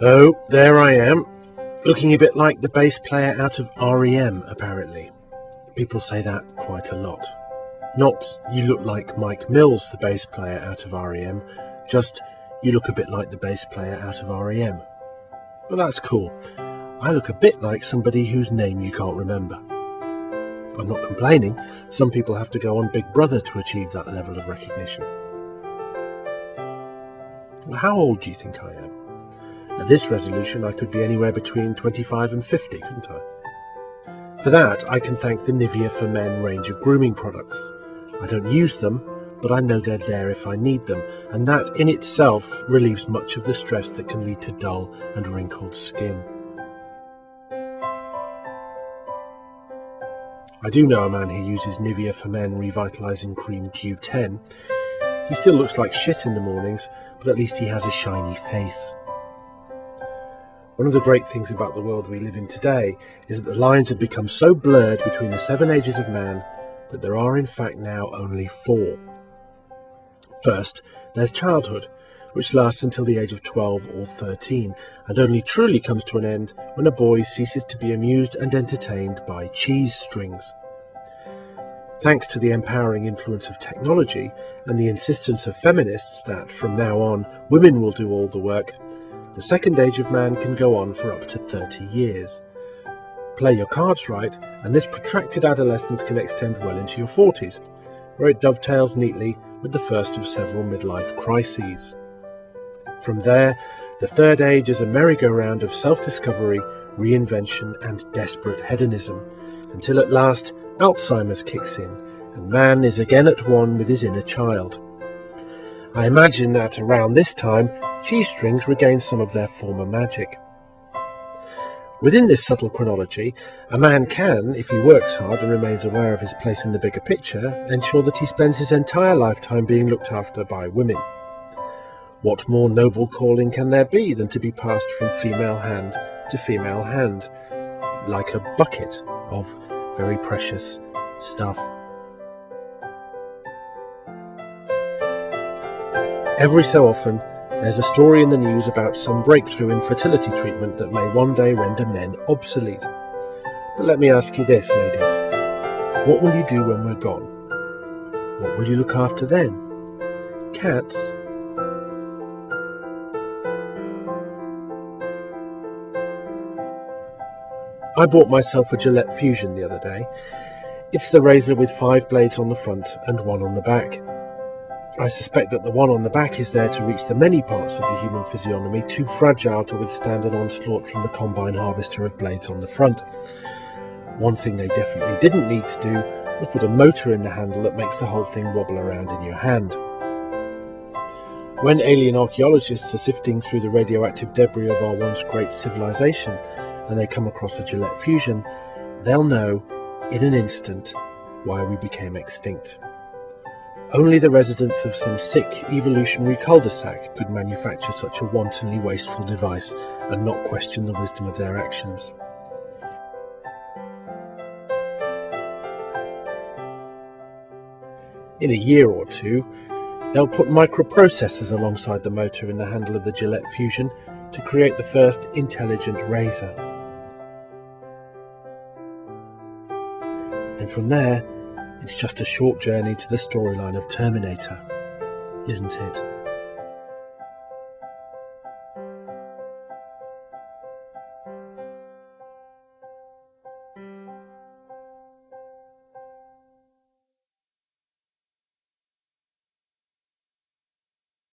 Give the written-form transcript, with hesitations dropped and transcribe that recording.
Oh, there I am, looking a bit like the bass player out of REM, apparently. People say that quite a lot. Not, you look like Mike Mills, the bass player out of REM, just, you look a bit like the bass player out of REM. Well, that's cool. I look a bit like somebody whose name you can't remember. I'm not complaining. Some people have to go on Big Brother to achieve that level of recognition. How old do you think I am? At this resolution, I could be anywhere between 25 and 50, couldn't I? For that, I can thank the Nivea for Men range of grooming products. I don't use them, but I know they're there if I need them, and that in itself relieves much of the stress that can lead to dull and wrinkled skin. I do know a man who uses Nivea for Men Revitalizing Cream Q10. He still looks like shit in the mornings, but at least he has a shiny face. One of the great things about the world we live in today is that the lines have become so blurred between the 7 ages of man that there are in fact now only 4. First, there's childhood, which lasts until the age of 12 or 13, and only truly comes to an end when a boy ceases to be amused and entertained by cheese strings. Thanks to the empowering influence of technology and the insistence of feminists that, from now on, women will do all the work, the second age of man can go on for up to 30 years. Play your cards right, and this protracted adolescence can extend well into your 40s, where it dovetails neatly with the first of several midlife crises. From there, the third age is a merry-go-round of self-discovery, reinvention, and desperate hedonism, until at last Alzheimer's kicks in, and man is again at one with his inner child. I imagine that around this time, cheese strings regain some of their former magic. Within this subtle chronology, a man can, if he works hard and remains aware of his place in the bigger picture, ensure that he spends his entire lifetime being looked after by women. What more noble calling can there be than to be passed from female hand to female hand, like a bucket of very precious stuff? Every so often, there's a story in the news about some breakthrough in fertility treatment that may one day render men obsolete. But let me ask you this, ladies. What will you do when we're gone? What will you look after then? Cats? I bought myself a Gillette Fusion the other day. It's the razor with 5 blades on the front and 1 on the back. I suspect that the one on the back is there to reach the many parts of the human physiognomy too fragile to withstand an onslaught from the combine harvester of blades on the front. One thing they definitely didn't need to do was put a motor in the handle that makes the whole thing wobble around in your hand. When alien archaeologists are sifting through the radioactive debris of our once great civilization and they come across a Gillette Fusion, they'll know in an instant why we became extinct. Only the residents of some sick evolutionary cul-de-sac could manufacture such a wantonly wasteful device and not question the wisdom of their actions. In a year or two, they'll put microprocessors alongside the motor in the handle of the Gillette Fusion to create the first intelligent razor. And from there, it's just a short journey to the storyline of Terminator, isn't it?